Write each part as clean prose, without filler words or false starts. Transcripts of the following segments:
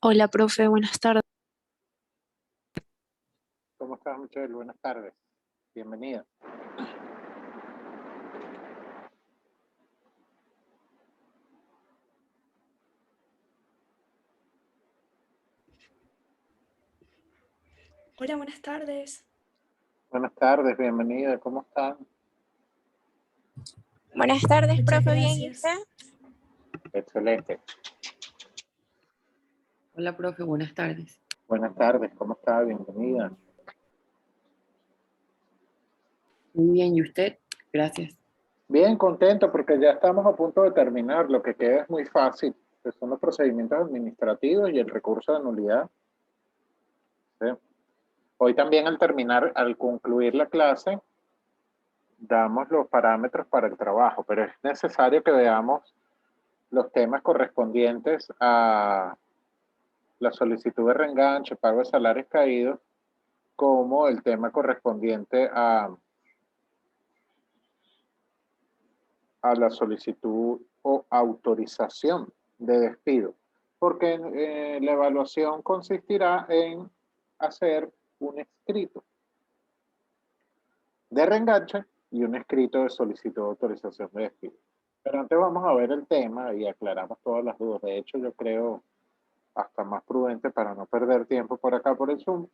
Hola, profe, buenas tardes. ¿Cómo estás, Michelle? Buenas tardes. Bienvenida. Hola, buenas tardes. Buenas tardes, bienvenida. ¿Cómo están? Buenas tardes, Muchas profe, ¿bien y gracias. usted? Excelente. Hola, profe, buenas tardes. Buenas tardes, ¿cómo está? Bienvenida. Muy bien, ¿y usted? Gracias. Bien, contento porque ya estamos a punto de terminar. Lo que queda es muy fácil, que son los procedimientos administrativos y el recurso de nulidad. ¿Sí? Hoy también al concluir la clase, damos los parámetros para el trabajo, pero es necesario que veamos los temas correspondientes a la solicitud de reenganche, pago de salarios caídos, como el tema correspondiente a la solicitud o autorización de despido, porque la evaluación consistirá en hacer un escrito de reenganche y un escrito de solicitud de autorización de despido. Pero antes vamos a ver el tema y aclaramos todas las dudas. De hecho, yo creo hasta más prudente para no perder tiempo por acá por el Zoom,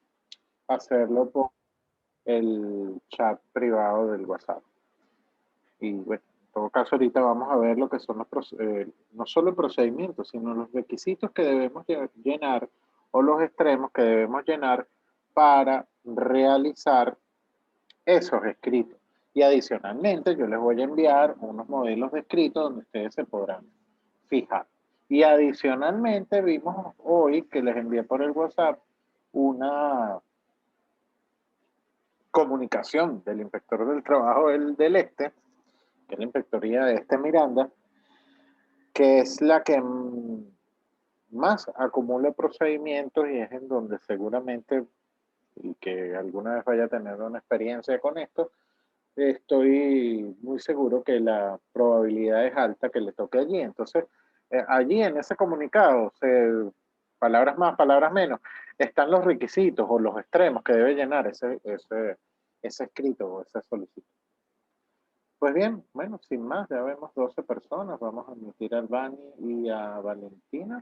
hacerlo por el chat privado del WhatsApp. Y bueno, en todo caso ahorita vamos a ver lo que son no solo el procedimiento, sino los requisitos que debemos llenar o los extremos que debemos llenar para realizar esos escritos. Y adicionalmente yo les voy a enviar unos modelos de escrito donde ustedes se podrán fijar. Y adicionalmente vimos hoy que les envié por el WhatsApp una comunicación del inspector del trabajo del Este, que es la inspectoría de Miranda, que es la que más acumula procedimientos y es en donde seguramente, y que alguna vez vaya a tener una experiencia con esto, estoy muy seguro que la probabilidad es alta que le toque allí. Entonces, allí en ese comunicado, palabras más, palabras menos, están los requisitos o los extremos que debe llenar ese escrito o esa solicitud. Pues bien, bueno, sin más, ya vemos 12 personas. Vamos a admitir a Albani y a Valentina.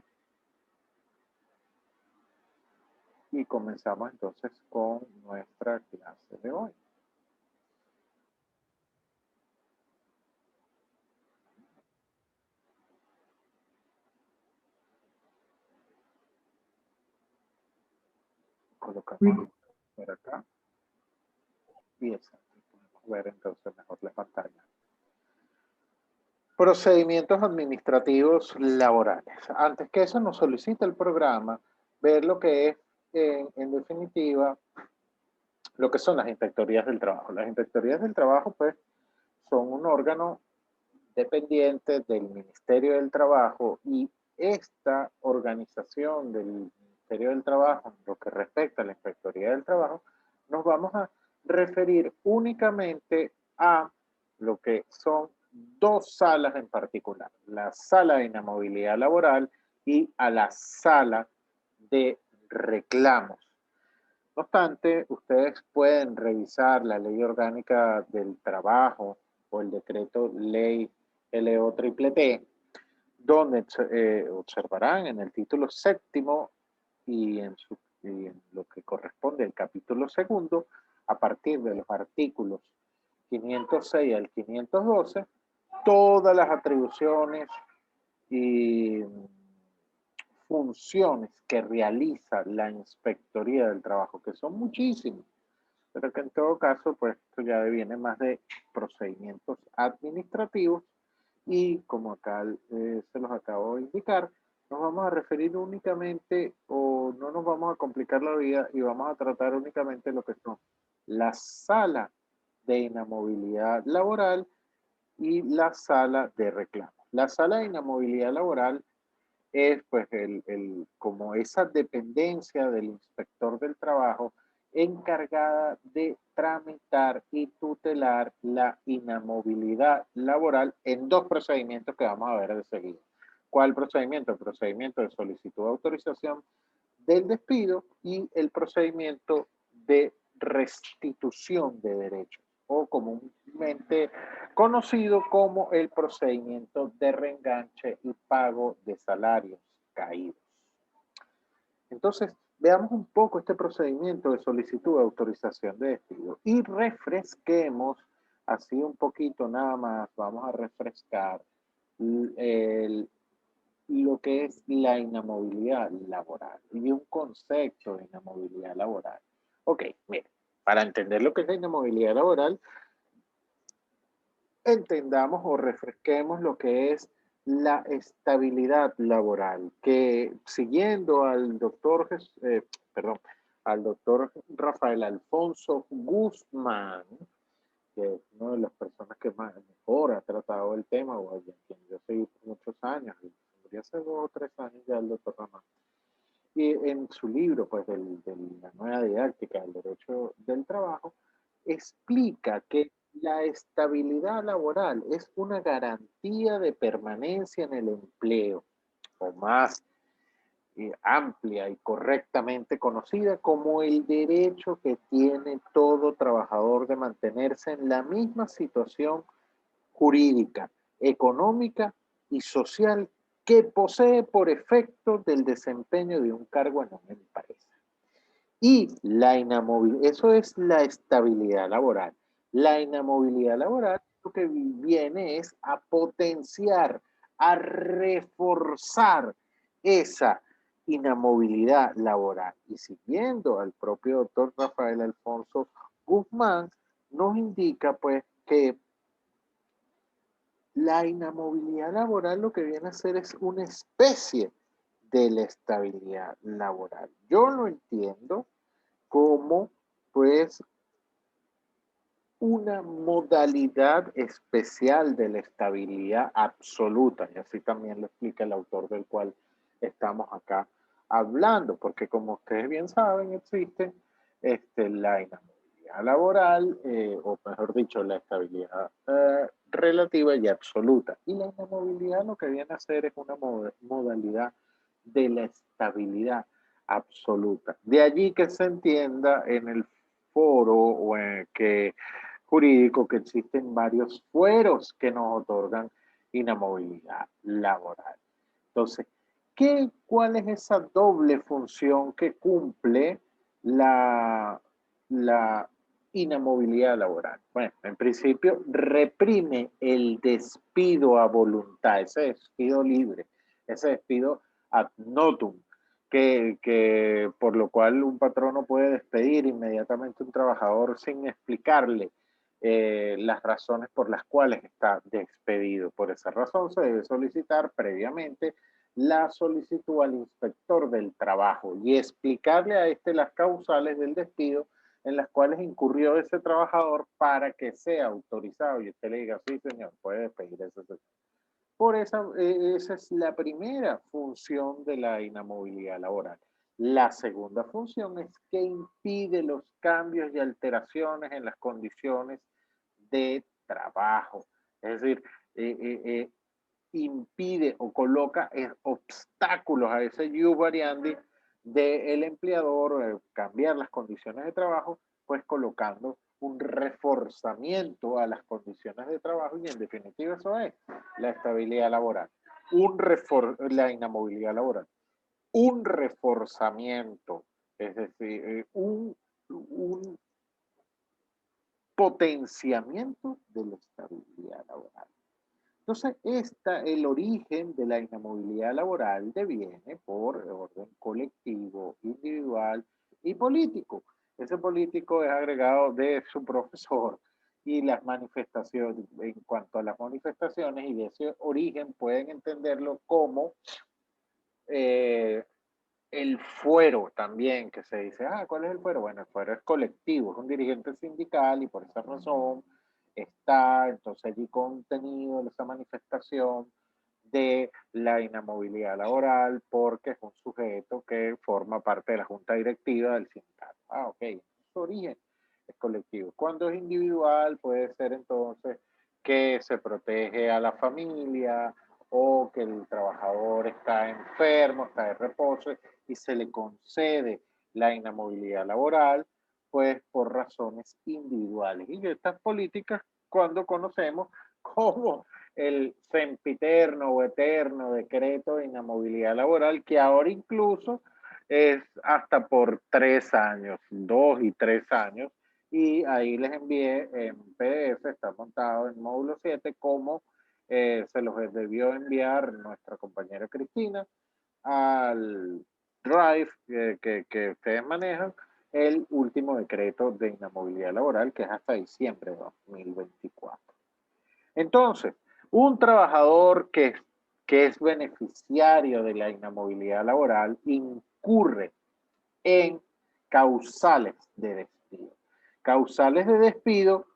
Y comenzamos entonces con nuestra clase de hoy. Colocamos por acá. Y exacto, podemos ver entonces mejor la pantalla. Procedimientos administrativos laborales. Antes que eso nos solicita el programa ver lo que es, en definitiva, lo que son las inspectorías del trabajo. Las inspectorías del trabajo, pues, son un órgano dependiente del Ministerio del Trabajo y esta organización del Ministerio del Trabajo, en lo que respecta a la Inspectoría del Trabajo, nos vamos a referir únicamente a lo que son dos salas en particular, la sala de inamovilidad laboral y a la sala de reclamos. No obstante, ustedes pueden revisar la Ley Orgánica del Trabajo o el decreto Ley LO-T, donde observarán en el título séptimo y en lo que corresponde al capítulo segundo, a partir de los artículos 506 al 512, todas las atribuciones y funciones que realiza la Inspectoría del Trabajo, que son muchísimas, pero que en todo caso, pues esto ya deviene más de procedimientos administrativos y como acá se los acabo de indicar, nos vamos a referir únicamente o no nos vamos a complicar la vida y vamos a tratar únicamente lo que son la sala de inamovilidad laboral y la sala de reclamo. La sala de inamovilidad laboral es pues como esa dependencia del inspector del trabajo encargada de tramitar y tutelar la inamovilidad laboral en dos procedimientos que vamos a ver de seguida. ¿Cuál procedimiento? El procedimiento de solicitud de autorización del despido y el procedimiento de restitución de derechos, o comúnmente conocido como el procedimiento de reenganche y pago de salarios caídos. Entonces, veamos un poco este procedimiento de solicitud de autorización de despido y refresquemos así un poquito nada más, vamos a refrescar lo que es la inamovilidad laboral y un concepto de inamovilidad laboral. Ok, mire, para entender lo que es la inamovilidad laboral, entendamos o refresquemos lo que es la estabilidad laboral, que siguiendo al doctor, al doctor Rafael Alfonso Guzmán, que es una de las personas que mejor ha tratado el tema, o alguien quien yo seguí por muchos años, y hace 2 o 3 años ya el doctor Ramón. Y en su libro, pues, de la nueva didáctica del derecho del trabajo, explica que la estabilidad laboral es una garantía de permanencia en el empleo, o más amplia y correctamente conocida como el derecho que tiene todo trabajador de mantenerse en la misma situación jurídica, económica y social que posee por efecto del desempeño de un cargo en una empresa. Y la inamovilidad, eso es la estabilidad laboral. La inamovilidad laboral lo que viene es a potenciar, a reforzar esa inamovilidad laboral. Y siguiendo al propio doctor Rafael Alfonso Guzmán, nos indica pues que la inamovilidad laboral lo que viene a ser es una especie de la estabilidad laboral. Yo lo entiendo como pues una modalidad especial de la estabilidad absoluta, y así también lo explica el autor del cual estamos acá hablando, porque como ustedes bien saben, existe la inhabilidad laboral, o mejor dicho, la estabilidad relativa y absoluta. Y la inamovilidad lo que viene a ser es una modalidad de la estabilidad absoluta. De allí que se entienda en el foro o en que jurídico que existen varios fueros que nos otorgan inamovilidad laboral. Entonces, ¿cuál es esa doble función que cumple la inamovilidad laboral? Bueno, en principio, reprime el despido a voluntad, ese despido libre, ese despido ad notum, que por lo cual un patrono puede despedir inmediatamente a un trabajador sin explicarle las razones por las cuales está despedido. Por esa razón se debe solicitar previamente la solicitud al inspector del trabajo y explicarle a este las causales del despido en las cuales incurrió ese trabajador para que sea autorizado y usted le diga, sí señor, puede despedir a ese señor. Por esa es la primera función de la inamovilidad laboral. La segunda función es que impide los cambios y alteraciones en las condiciones de trabajo. Es decir, impide o coloca obstáculos a ese ius variandi del empleador, cambiar las condiciones de trabajo, pues colocando un reforzamiento a las condiciones de trabajo y en definitiva eso es la estabilidad laboral, la inamovilidad laboral, un reforzamiento, es decir, un potenciamiento de la estabilidad laboral. Entonces, el origen de la inamovilidad laboral deviene por orden colectivo, individual y político. Ese político es agregado de su profesor y las manifestaciones, en cuanto a las manifestaciones y de ese origen pueden entenderlo como el fuero también, que se dice, ¿cuál es el fuero? Bueno, el fuero es colectivo, es un dirigente sindical y por esa razón está entonces allí contenido en esa manifestación de la inamovilidad laboral porque es un sujeto que forma parte de la junta directiva del sindicato. Ok, su origen es colectivo. Cuando es individual puede ser entonces que se protege a la familia o que el trabajador está enfermo, está de reposo y se le concede la inamovilidad laboral, pues por razones individuales. Y estas políticas, cuando conocemos como el sempiterno o eterno decreto de inamovilidad laboral, que ahora incluso es hasta por 3 años, 2 y 3 años, y ahí les envié en PDF, está montado en módulo 7, cómo se los debió enviar nuestra compañera Cristina al Drive que ustedes manejan, el último decreto de inamovilidad laboral, que es hasta diciembre de 2024. Entonces, un trabajador que es beneficiario de la inamovilidad laboral incurre en causales de despido. Causales de despido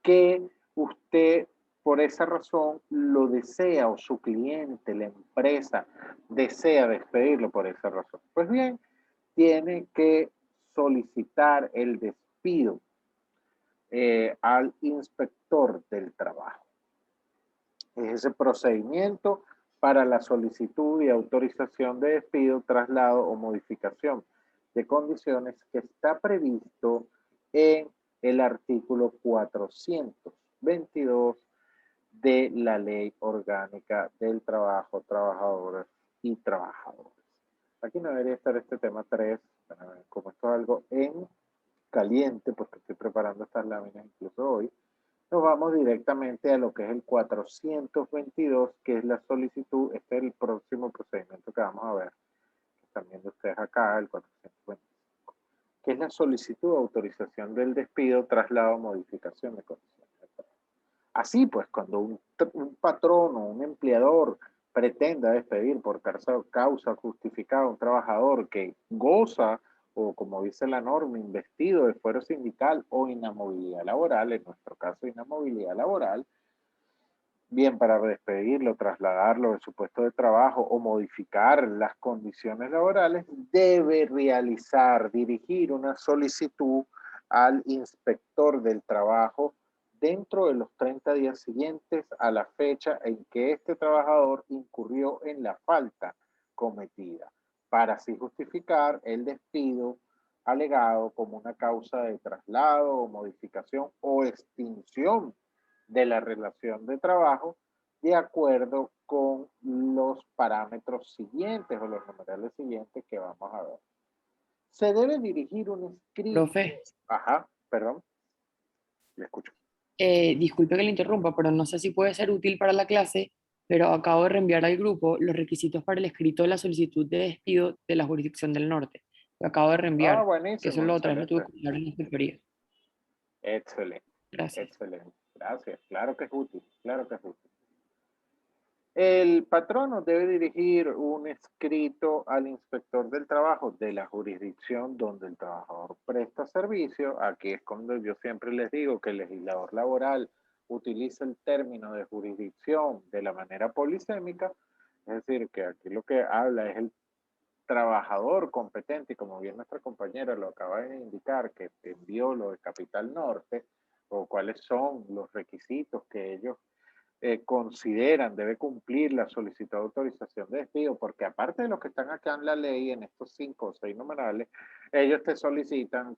que usted por esa razón lo desea o su cliente, la empresa, desea despedirlo por esa razón. Pues bien, tiene que solicitar el despido al inspector del trabajo. Es ese procedimiento para la solicitud y autorización de despido, traslado o modificación de condiciones que está previsto en el artículo 422 de la Ley Orgánica del Trabajo, Trabajadoras y Trabajadores. Aquí no debería estar este tema 3, como esto es algo en caliente, porque estoy preparando estas láminas incluso hoy. Nos vamos directamente a lo que es el 422, que es la solicitud. Este es el próximo procedimiento que vamos a ver, que están viendo ustedes acá, el 425, que es la solicitud de autorización del despido, traslado, modificación de condiciones de trabajo. Así pues, cuando un patrón o un empleador pretenda despedir por causa justificada a un trabajador que goza o, como dice la norma, investido de fuero sindical o inamovilidad laboral, en nuestro caso inamovilidad laboral, bien para despedirlo, trasladarlo de su puesto de trabajo o modificar las condiciones laborales, debe dirigir una solicitud al inspector del trabajo dentro de los 30 días siguientes a la fecha en que este trabajador incurrió en la falta cometida, para así justificar el despido alegado como una causa de traslado o modificación o extinción de la relación de trabajo de acuerdo con los parámetros siguientes o los numerales siguientes que vamos a ver. Se debe dirigir un escrito. Profe, Ajá, perdón. Le escucho. disculpe que le interrumpa, pero no sé si puede ser útil para la clase, pero acabo de reenviar al grupo los requisitos para el escrito de la solicitud de despido de la jurisdicción del norte. Lo acabo de Ah, reenviar, que eso buenísimo, lo otra vez lo tuve excelente. que escuchar en la inspectoría. Excelente, Gracias. excelente. Gracias. Claro que es útil, claro que es útil. El patrono debe dirigir un escrito al inspector del trabajo de la jurisdicción donde el trabajador presta servicio. Aquí es cuando yo siempre les digo que el legislador laboral utiliza el término de jurisdicción de la manera polisémica, es decir, que aquí lo que habla es el trabajador competente, y como bien nuestra compañera lo acaba de indicar, que envió lo de Capital Norte, o cuáles son los requisitos que ellos consideran debe cumplir la solicitud de autorización de despido, porque aparte de los que están acá en la ley, en estos 5 o 6 numerales, ellos te solicitan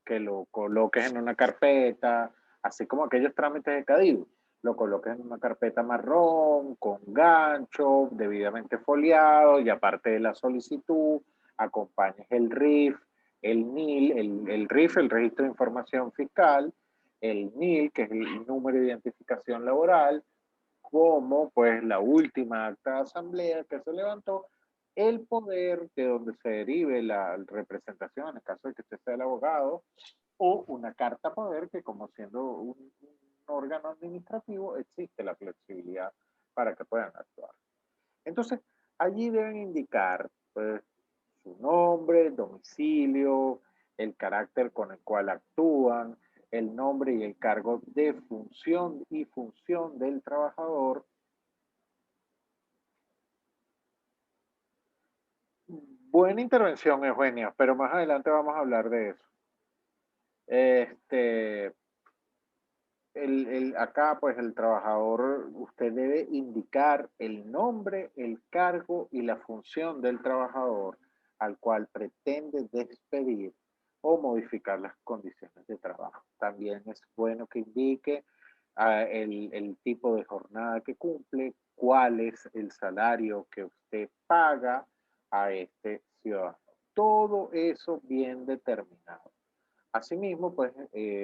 que lo coloques en una carpeta, así como aquellos trámites de CADIV, lo coloques en una carpeta marrón, con gancho, debidamente foliado, y aparte de la solicitud, acompañes el RIF, el NIL, el RIF, el Registro de Información Fiscal, el NIL, que es el número de identificación laboral, como pues la última acta de asamblea que se levantó, el poder de donde se derive la representación, en el caso de que usted sea el abogado, o una carta poder que como siendo un órgano administrativo existe la flexibilidad para que puedan actuar. Entonces, allí deben indicar pues, su nombre, domicilio, el carácter con el cual actúan, el nombre y el cargo de función y función del trabajador. Buena intervención, Eugenia, pero más adelante vamos a hablar de eso. acá, pues el trabajador, usted debe indicar el nombre, el cargo y la función del trabajador al cual pretende despedir o modificar las condiciones de trabajo. También es bueno que indique el tipo de jornada que cumple, cuál es el salario que usted paga a este ciudadano. Todo eso bien determinado. Asimismo, pues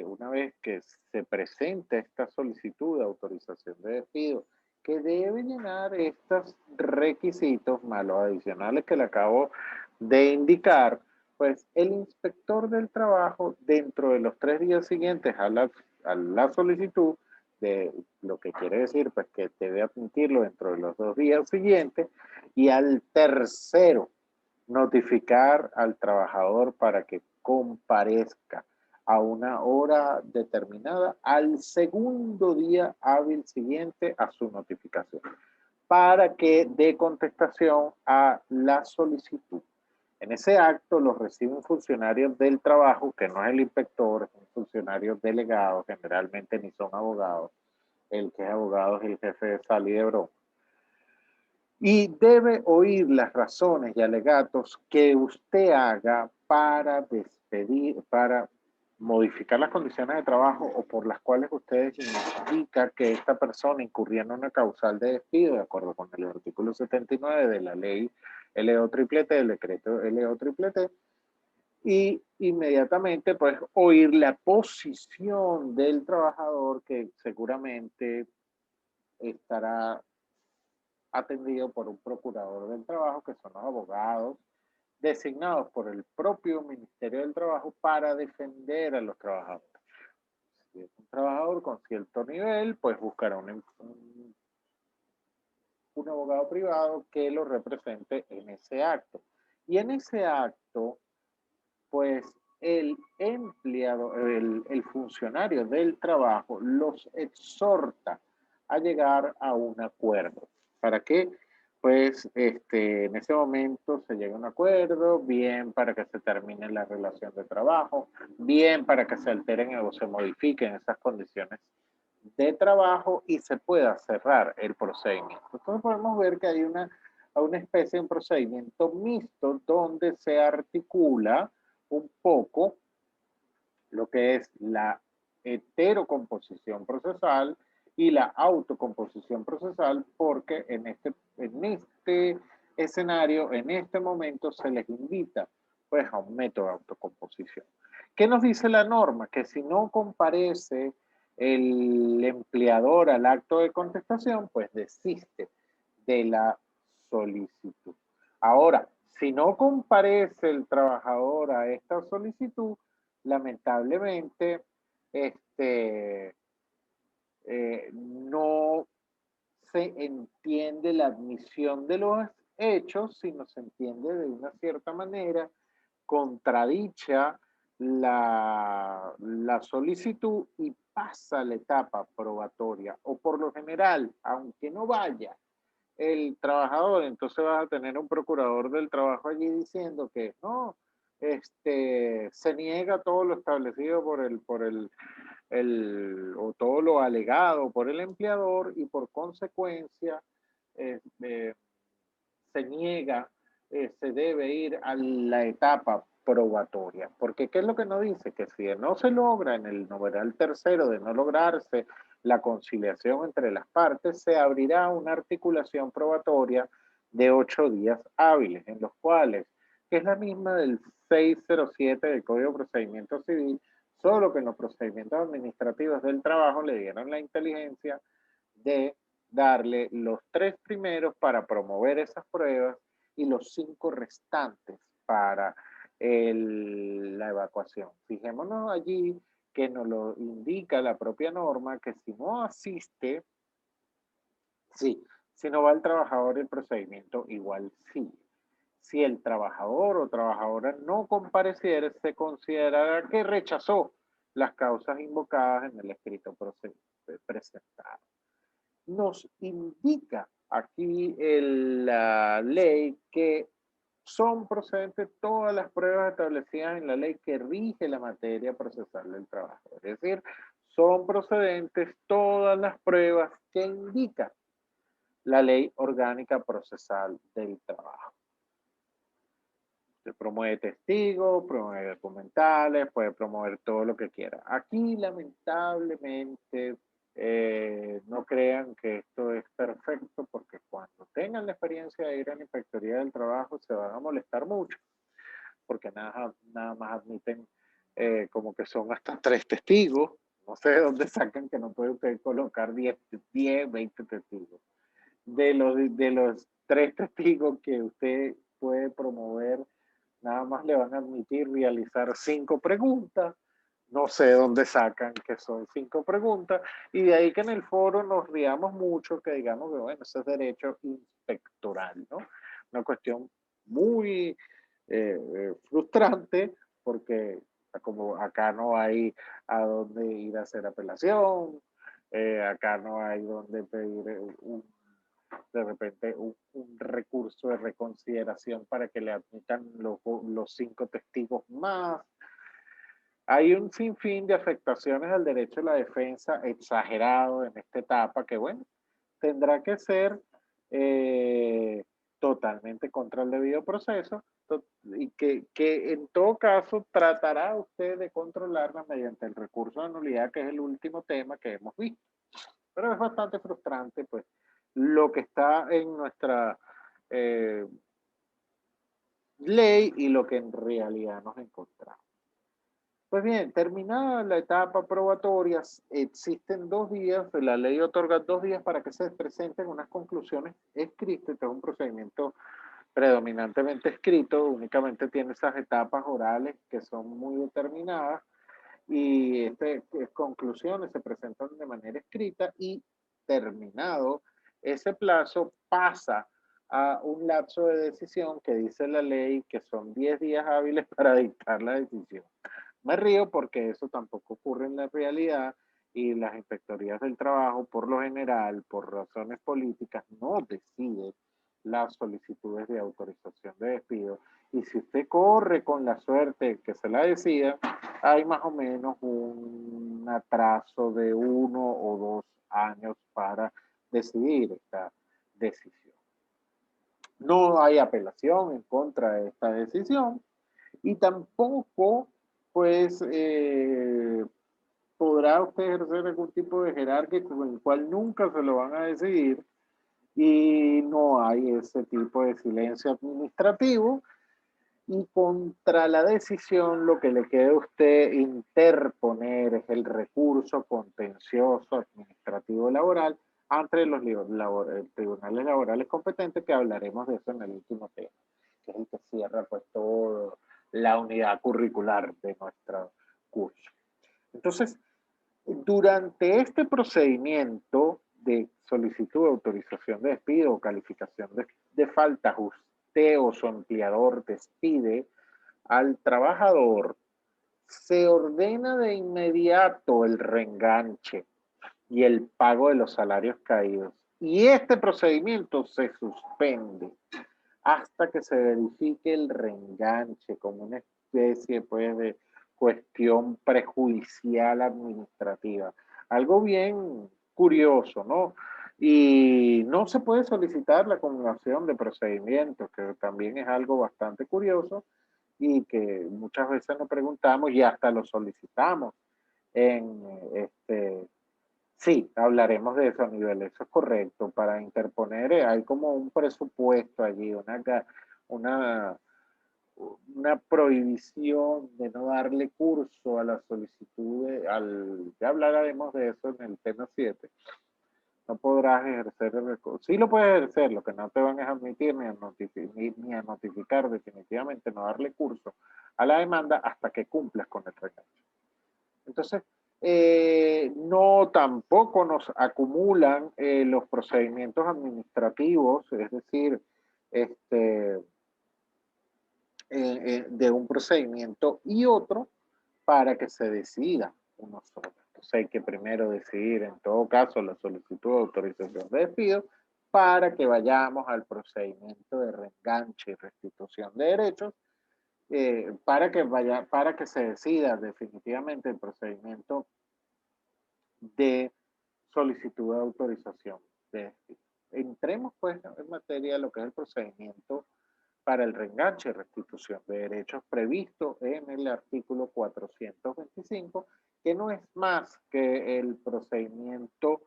una vez que se presente esta solicitud de autorización de despido, que debe llenar estos requisitos más los adicionales que le acabo de indicar, pues el inspector del trabajo dentro de los 3 días siguientes a la solicitud, de lo que quiere decir pues que debe admitirlo dentro de los 2 días siguientes, y al tercero notificar al trabajador para que comparezca a una hora determinada al segundo día hábil siguiente a su notificación, para que dé contestación a la solicitud. En ese acto los reciben funcionarios del trabajo, que no es el inspector, son funcionarios delegados, generalmente ni son abogados. El que es abogado es el jefe de sala y de broma. Y debe oír las razones y alegatos que usted haga para despedir, para modificar las condiciones de trabajo o por las cuales ustedes indican que esta persona incurría en una causal de despido, de acuerdo con el artículo 79 de la ley LO-T, del decreto LO-T, y inmediatamente pues oír la posición del trabajador, que seguramente estará atendido por un procurador del trabajo, que son los abogados designados por el propio Ministerio del Trabajo para defender a los trabajadores. Si es un trabajador con cierto nivel, pues buscará un abogado privado que lo represente en ese acto. Y en ese acto, pues el empleado, el funcionario del trabajo los exhorta a llegar a un acuerdo. ¿Para qué? Pues en ese momento se llega a un acuerdo, bien para que se termine la relación de trabajo, bien para que se alteren o se modifiquen esas condiciones de trabajo y se pueda cerrar el procedimiento. Entonces podemos ver que hay una especie de procedimiento mixto donde se articula un poco lo que es la heterocomposición procesal y la autocomposición procesal, porque en este escenario, en este momento, se les invita pues a un método de autocomposición. ¿Qué nos dice la norma? Que si no comparece el empleador al acto de contestación, pues desiste de la solicitud. Ahora, si no comparece el trabajador a esta solicitud, lamentablemente no se entiende la admisión de los hechos, sino se entiende de una cierta manera contradicha la solicitud y pasa a la etapa probatoria, o por lo general, aunque no vaya el trabajador, entonces vas a tener un procurador del trabajo allí diciendo que no, se niega todo lo establecido o todo lo alegado por el empleador, y por consecuencia se niega, se debe ir a la etapa probatoria. Porque ¿qué es lo que nos dice? Que si no se logra en el numeral tercero, de no lograrse la conciliación entre las partes, se abrirá una articulación probatoria de 8 días hábiles, en los cuales, que es la misma del 607 del Código de Procedimiento Civil, solo que en los procedimientos administrativos del trabajo le dieron la inteligencia de darle los 3 primeros para promover esas pruebas y los 5 restantes para la evacuación. Fijémonos allí que nos lo indica la propia norma, que si no asiste, sí, si no va el trabajador, el procedimiento igual sigue. Si el trabajador o trabajadora no compareciere, se considerará que rechazó las causas invocadas en el escrito presentado. Nos indica aquí la ley que son procedentes todas las pruebas establecidas en la ley que rige la materia procesal del trabajo. Es decir, son procedentes todas las pruebas que indica la Ley Orgánica Procesal del Trabajo. Se promueve testigos, promueve documentales, puede promover todo lo que quiera. Aquí, lamentablemente, no crean que esto es perfecto, porque cuando tengan la experiencia de ir a la Inspectoría del Trabajo se van a molestar mucho, porque nada más admiten como que son hasta 3 testigos. No sé de dónde sacan que no puede usted colocar 10, 20 testigos. De los 3 testigos que usted puede promover, nada más le van a admitir realizar 5 preguntas. No sé dónde sacan que son 5 preguntas. Y de ahí que en el foro nos riamos mucho, que digamos que bueno, eso es derecho inspectoral, ¿no? Una cuestión muy frustrante, porque como acá no hay a dónde ir a hacer apelación, acá no hay donde pedir de repente un recurso de reconsideración para que le admitan los 5 testigos más. Hay un sinfín de afectaciones al derecho a la defensa exagerado en esta etapa que, bueno, tendrá que ser totalmente contra el debido proceso y que en todo caso tratará usted de controlarla mediante el recurso de nulidad, que es el último tema que hemos visto. Pero es bastante frustrante, pues, lo que está en nuestra ley y lo que en realidad nos encontramos. Pues bien, terminada la etapa probatoria, existen 2 días, la ley otorga 2 días para que se presenten unas conclusiones escritas. Este es un procedimiento predominantemente escrito, únicamente tiene esas etapas orales que son muy determinadas, y conclusiones se presentan de manera escrita, y terminado ese plazo pasa a un lapso de decisión que dice la ley que son 10 días hábiles para dictar la decisión. Me río porque eso tampoco ocurre en la realidad, y las inspectorías del trabajo, por lo general, por razones políticas, no deciden las solicitudes de autorización de despido. Y si usted corre con la suerte que se la decida, hay más o menos un atraso de 1 o 2 años para decidir esta decisión. No hay apelación en contra de esta decisión, y tampoco, pues, podrá usted ejercer algún tipo de jerarquía con el cual nunca se lo van a decidir, y no hay ese tipo de silencio administrativo. Y contra la decisión lo que le queda a usted interponer es el recurso contencioso administrativo laboral ante los tribunales laborales competentes, que hablaremos de eso en el último tema, que es el que cierra pues toda la unidad curricular de nuestro curso. Entonces, durante este procedimiento de solicitud de autorización de despido o calificación de falta, usted o su empleador despide al trabajador, se ordena de inmediato el reenganche y el pago de los salarios caídos. Y este procedimiento se suspende hasta que se verifique el reenganche como una especie, pues, de cuestión prejudicial administrativa. Algo bien curioso, ¿no? Y no se puede solicitar la acumulación de procedimientos, que también es algo bastante curioso y que muchas veces nos preguntamos y hasta lo solicitamos en sí, hablaremos de eso a nivel, eso es correcto. Para interponer hay como un presupuesto allí, una, una prohibición de no darle curso a la solicitud, ya hablaremos de eso en el tema 7. No podrás ejercer el recurso. Sí lo puedes ejercer, lo que no te van a admitir ni a notificar definitivamente, no darle curso a la demanda hasta que cumplas con el recurso. Entonces, no tampoco nos acumulan los procedimientos administrativos, es decir, de un procedimiento y otro para que se decida uno solo. Entonces hay que primero decidir en todo caso la solicitud de autorización de despido para que vayamos al procedimiento de reenganche y restitución de derechos, para que se decida definitivamente el procedimiento de solicitud de autorización de despido. Entremos pues en materia de lo que es el procedimiento para el reenganche y restitución de derechos previsto en el artículo 425, que no es más que el procedimiento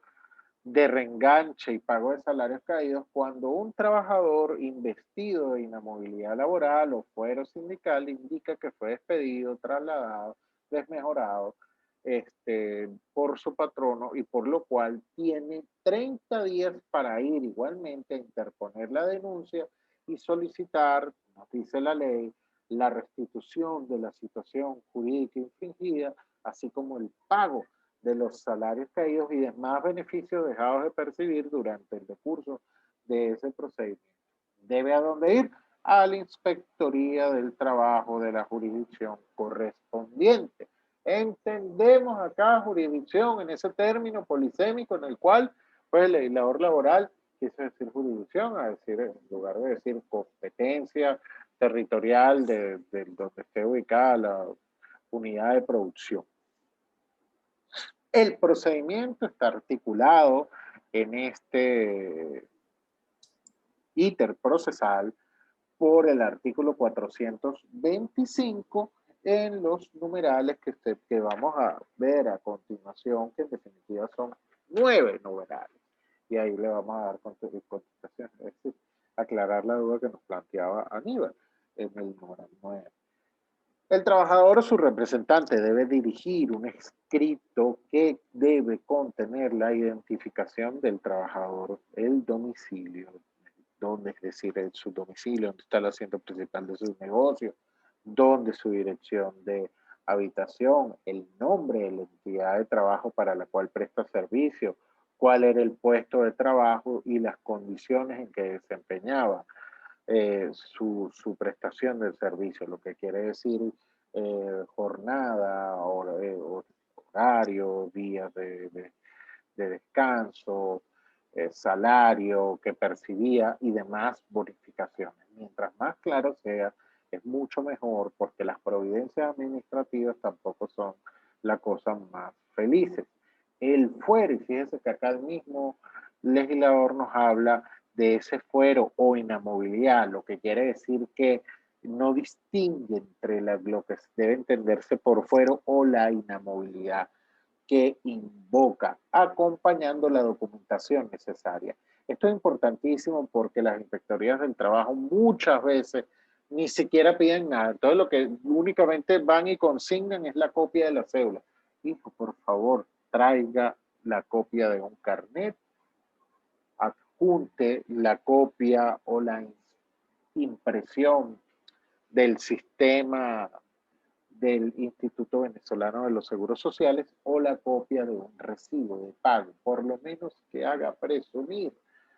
de reenganche y pago de salarios caídos cuando un trabajador investido de inamovilidad laboral o fuero sindical indica que fue despedido, trasladado, desmejorado por su patrono y por lo cual tiene 30 días para ir igualmente a interponer la denuncia y solicitar, nos dice la ley, la restitución de la situación jurídica infringida, así como el pago de los salarios caídos y demás beneficios dejados de percibir durante el decurso de ese procedimiento. ¿Debe a dónde ir? A la Inspectoría del Trabajo de la jurisdicción correspondiente. Entendemos acá jurisdicción en ese término polisémico en el cual pues, el legislador laboral quiso decir jurisdicción, a decir, en lugar de decir competencia territorial de donde esté ubicada la unidad de producción. El procedimiento está articulado en este íter procesal por el artículo 425 en los numerales que vamos a ver a continuación, que en definitiva son 9 numerales. Y ahí le vamos a dar contestación, es decir, aclarar la duda que nos planteaba Aníbal en el numeral 9. El trabajador o su representante debe dirigir un escrito que debe contener la identificación del trabajador, el domicilio, donde, es decir, su domicilio, donde está el asiento principal de su negocio, donde su dirección de habitación, el nombre de la entidad de trabajo para la cual presta servicio, cuál era el puesto de trabajo y las condiciones en que desempeñaba su prestación del servicio, lo que quiere decir jornada, horario, días de descanso, salario que percibía y demás bonificaciones. Mientras más claro sea, es mucho mejor porque las providencias administrativas tampoco son la cosa más felices. El fuero, y fíjense que acá el mismo legislador nos habla de ese fuero o inamovilidad, lo que quiere decir que no distingue entre lo que debe entenderse por fuero o la inamovilidad que invoca, acompañando la documentación necesaria. Esto es importantísimo porque las inspectorías del trabajo muchas veces ni siquiera piden nada. Todo lo que únicamente van y consignan es la copia de la cédula. Hijo, por favor, traiga la copia de un carnet, adjunte la copia o la impresión del sistema del Instituto Venezolano de los Seguros Sociales o la copia de un recibo de pago, por lo menos que haga presumir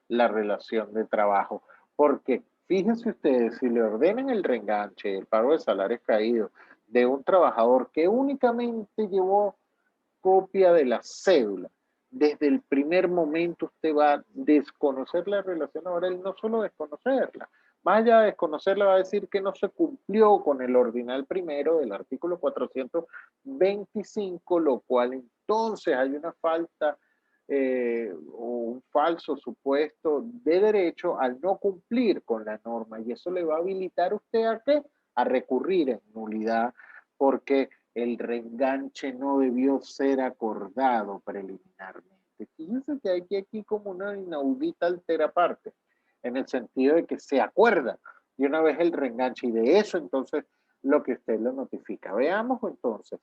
la relación de trabajo, porque fíjense ustedes, si le ordenan el reenganche, el pago de salarios caídos de un trabajador que únicamente llevó copia de la cédula, desde el primer momento usted va a desconocer la relación laboral, no solo desconocerla, más allá de desconocerla va a decir que no se cumplió con el ordinal primero del artículo 425, lo cual entonces hay una falta o un falso supuesto de derecho al no cumplir con la norma y eso le va a habilitar a usted a qué? A recurrir en nulidad porque el reenganche no debió ser acordado preliminarmente. Fíjense que hay aquí como una inaudita alteraparte, en el sentido de que se acuerda de una vez el reenganche y de eso entonces lo que usted lo notifica. Veamos entonces,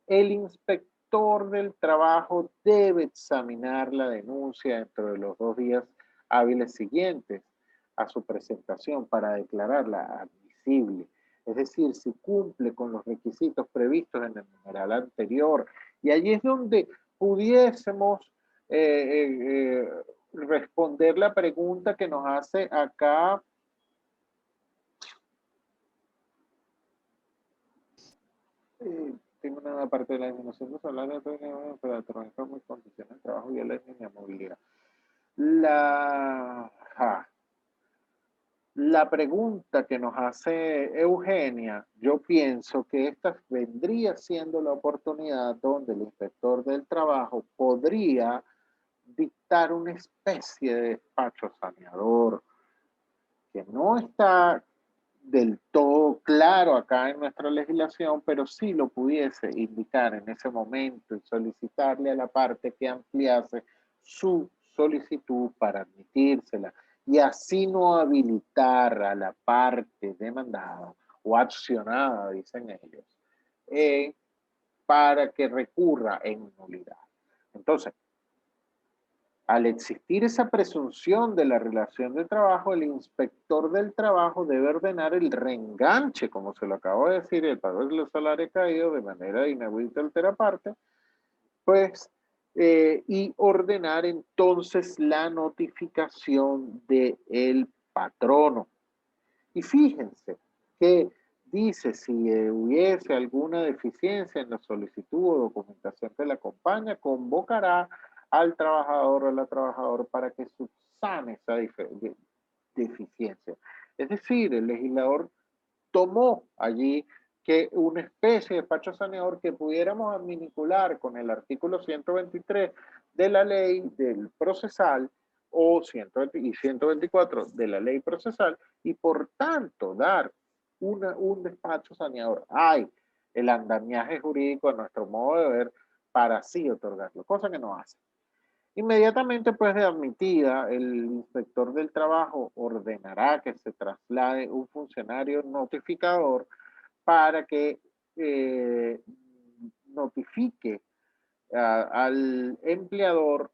el inspector del trabajo debe examinar la denuncia dentro de los 2 días hábiles siguientes a su presentación para declararla admisible. Es decir, si cumple con los requisitos previstos en el numeral anterior. Y allí es donde pudiésemos responder la pregunta que nos hace acá tengo una parte de la disminución de salario para trabajar muy condiciones de trabajo y la movilidad. La pregunta que nos hace Eugenia, yo pienso que esta vendría siendo la oportunidad donde el inspector del trabajo podría dictar una especie de despacho saneador que no está del todo claro acá en nuestra legislación, pero sí lo pudiese indicar en ese momento y solicitarle a la parte que ampliase su solicitud para admitírsela y así no habilitar a la parte demandada o accionada, dicen ellos, para que recurra en nulidad. Entonces, al existir esa presunción de la relación de trabajo, el inspector del trabajo debe ordenar el reenganche, como se lo acabo de decir, el pago de los salarios caídos de manera inaudita altera parte, pues, y ordenar entonces la notificación del patrono. Y fíjense que dice si hubiese alguna deficiencia en la solicitud o documentación que la acompaña, convocará al trabajador o a la trabajadora para que subsane esa deficiencia. Es decir, el legislador tomó allí que una especie de despacho saneador que pudiéramos vincular con el artículo 123 de la ley del procesal o 120 y 124 de la ley procesal y por tanto dar un despacho saneador. Hay el andamiaje jurídico a nuestro modo de ver para así otorgarlo, cosa que no hace. Inmediatamente, pues de admitida, el inspector del trabajo ordenará que se traslade un funcionario notificador para que notifique al empleador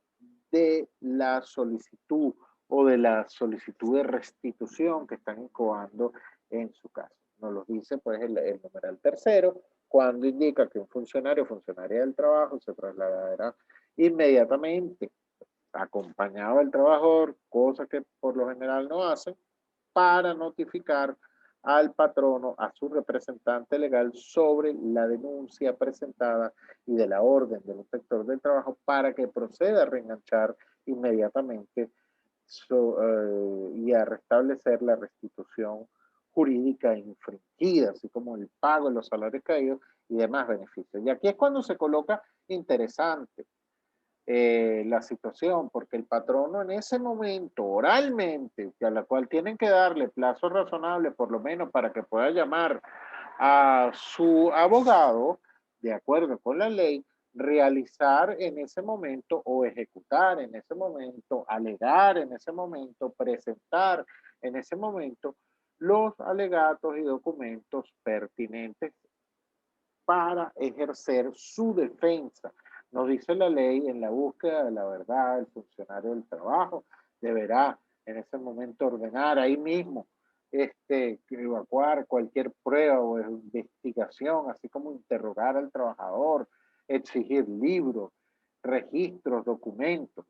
de la solicitud o de la solicitud de restitución que están incoando en su caso. Nos lo dice pues el numeral tercero, cuando indica que un funcionario o funcionaria del trabajo se trasladará inmediatamente acompañado del trabajador, cosa que por lo general no hacen, para notificar al patrono, a su representante legal sobre la denuncia presentada y de la orden del inspector del trabajo para que proceda a reenganchar inmediatamente y a restablecer la restitución jurídica infringida, así como el pago de los salarios caídos y demás beneficios. Y aquí es cuando se coloca interesante la situación, porque el patrono en ese momento, oralmente, a la cual tienen que darle plazo razonable, por lo menos para que pueda llamar a su abogado, de acuerdo con la ley, realizar en ese momento o ejecutar en ese momento, alegar en ese momento, presentar en ese momento los alegatos y documentos pertinentes para ejercer su defensa. Nos dice la ley, en la búsqueda de la verdad, el funcionario del trabajo deberá en ese momento ordenar ahí mismo evacuar cualquier prueba o investigación, así como interrogar al trabajador, exigir libros, registros, documentos,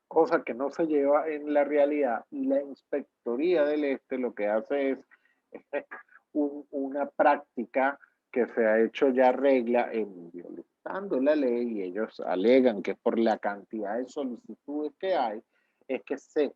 cosa que no se lleva en la realidad. Y la inspectoría del lo que hace es una práctica que se ha hecho ya regla en violentando la ley, y ellos alegan que por la cantidad de solicitudes que hay, es que se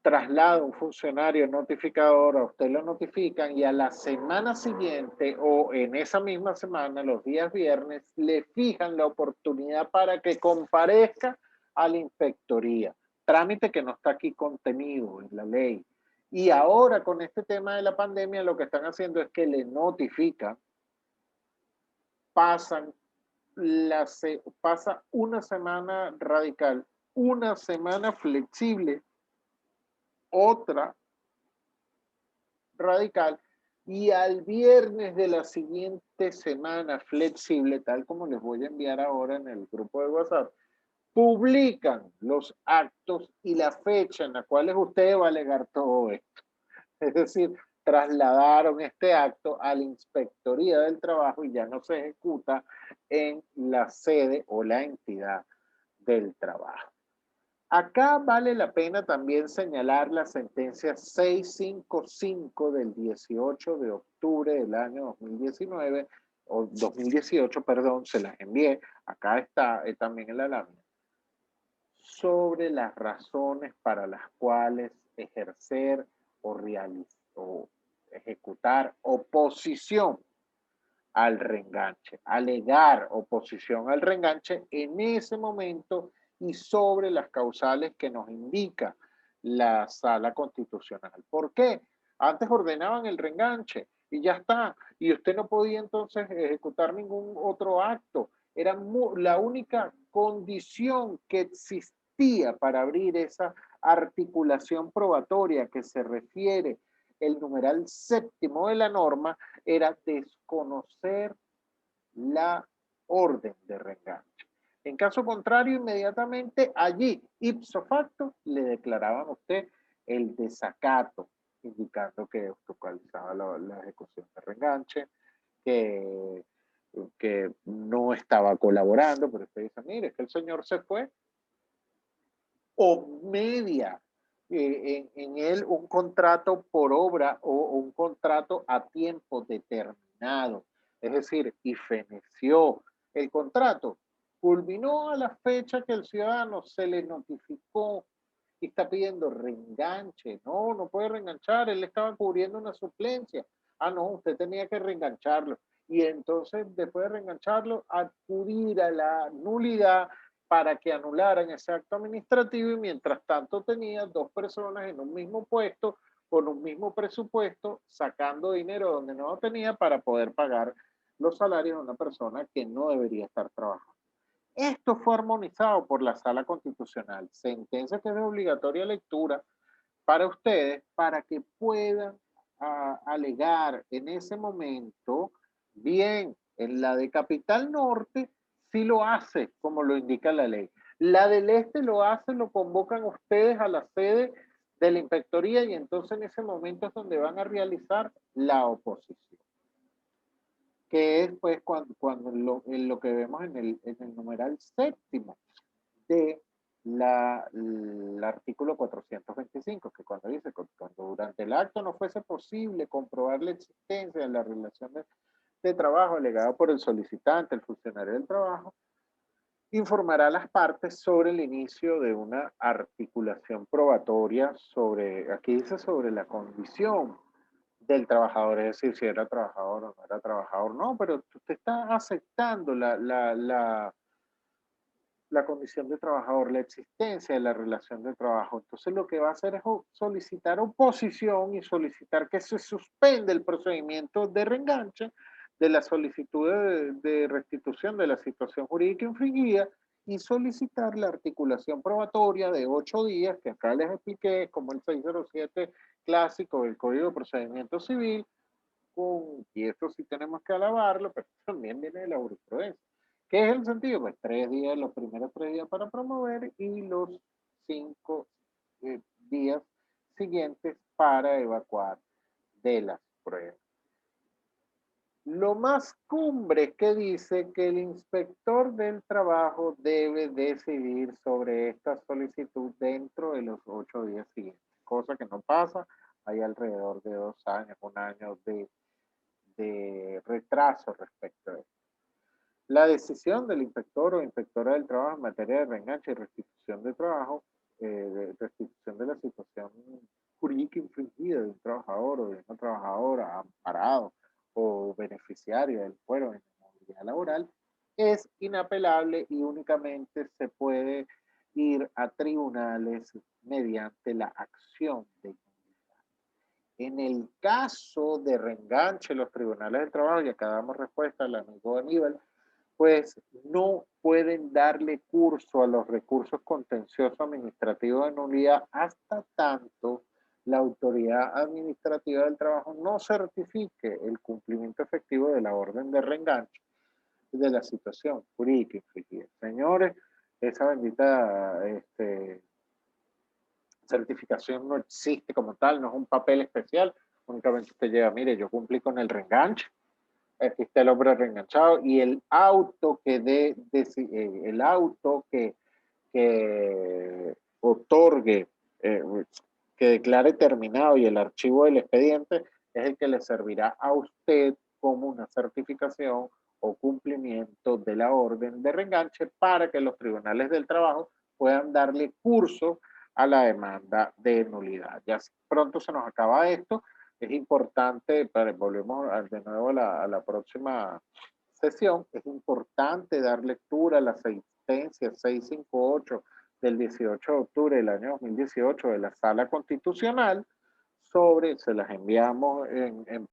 traslada un funcionario notificador, a usted lo notifican y a la semana siguiente o en esa misma semana, los días viernes, le fijan la oportunidad para que comparezca a la inspectoría. Trámite que no está aquí contenido en la ley. Y ahora con este tema de la pandemia lo que están haciendo es que le notifican, pasa una semana radical, una semana flexible, otra radical, y al viernes de la siguiente semana flexible, tal como les voy a enviar ahora en el grupo de WhatsApp, publican los actos y la fecha en la cual usted va a alegar todo esto. Es decir, trasladaron este acto a la Inspectoría del Trabajo y ya no se ejecuta en la sede o la entidad del trabajo. Acá vale la pena también señalar la sentencia 655 del 18 de octubre del año 2019, o 2018, perdón, se las envié, acá está también en la lámina, sobre las razones para las cuales ejercer o realizar o ejecutar oposición al reenganche, alegar oposición al reenganche en ese momento y sobre las causales que nos indica la Sala Constitucional. ¿Por qué? Antes ordenaban el reenganche y ya está, y usted no podía entonces ejecutar ningún otro acto. Era la única condición que existía para abrir esa articulación probatoria que se refiere el numeral séptimo de la norma, era desconocer la orden de reenganche. En caso contrario, inmediatamente allí, ipso facto, le declaraban a usted el desacato, indicando que obstaculizaba la ejecución de reenganche, que no estaba colaborando, pero usted dice, mire, es que el señor se fue, o media en él un contrato por obra o un contrato a tiempo determinado. Es decir, y feneció el contrato, culminó a la fecha que el ciudadano se le notificó y está pidiendo reenganche. No, no puede reenganchar, él estaba cubriendo una suplencia. Ah, no, usted tenía que reengancharlo. Y entonces, después de reengancharlo, acudir a la nulidad para que anularan ese acto administrativo y mientras tanto tenía dos personas en un mismo puesto, con un mismo presupuesto, sacando dinero donde no lo tenía para poder pagar los salarios de una persona que no debería estar trabajando. Esto fue armonizado por la Sala Constitucional, sentencia que es de obligatoria lectura para ustedes, para que puedan alegar en ese momento, bien, en la de Capital Norte sí lo hace, como lo indica la ley. La del Este lo hace, lo convocan ustedes a la sede de la inspectoría y entonces en ese momento es donde van a realizar la oposición. Que es pues cuando lo que vemos en el numeral séptimo de el artículo 425, que cuando dice cuando durante el acto no fuese posible comprobar la existencia de la relación de trabajo alegada por el solicitante, el funcionario del trabajo, informará a las partes sobre el inicio de una articulación probatoria sobre, aquí dice sobre la condición del trabajador, es decir, si era trabajador o no era trabajador, no, pero usted está aceptando la condición de trabajador, la existencia de la relación de trabajo. Entonces lo que va a hacer es solicitar oposición y solicitar que se suspenda el procedimiento de reenganche de la solicitud de restitución de la situación jurídica infringida y solicitar la articulación probatoria de 8 días, que acá les expliqué, como el 607 clásico del Código de Procedimiento Civil, y esto sí tenemos que alabarlo, pero también viene de la jurisprudencia. ¿Qué es el sentido? Pues 3 días, los primeros 3 días para promover y los 5 días siguientes para evacuar de las pruebas. Lo más cumbre es que dice que el inspector del trabajo debe decidir sobre esta solicitud dentro de los 8 días siguientes, cosa que no pasa, hay alrededor de 2 años, 1 año de retraso respecto a esto. La decisión del inspector o inspectora del trabajo en materia de reenganche y restitución de trabajo, de restitución de la situación jurídica infringida de un trabajador o de una trabajadora amparado o beneficiario del fuero de movilidad laboral, es inapelable y únicamente se puede ir a tribunales mediante la acción de nulidad. En el caso de reenganche, los tribunales del trabajo, y acá damos respuesta al amigo Aníbal, pues no pueden darle curso a los recursos contenciosos administrativos de nulidad hasta tanto la autoridad administrativa del trabajo no certifique el cumplimiento efectivo de la orden de reenganche de la situación jurídica infringida. Señores, esa bendita certificación no existe como tal, no es un papel especial, únicamente usted llega, mire, yo cumplí con el reenganche, aquí está el hombre reenganchado y el auto que el auto que otorgue, que declare terminado y el archivo del expediente es el que le servirá a usted como una certificación o cumplimiento de la orden de reenganche para que los tribunales del trabajo puedan darle curso a la demanda de nulidad. Ya pronto se nos acaba esto. Es importante, volvemos de nuevo a la próxima sesión, es importante dar lectura a la sentencia 658 del 18 de octubre del año 2018 de la Sala Constitucional se las enviamos en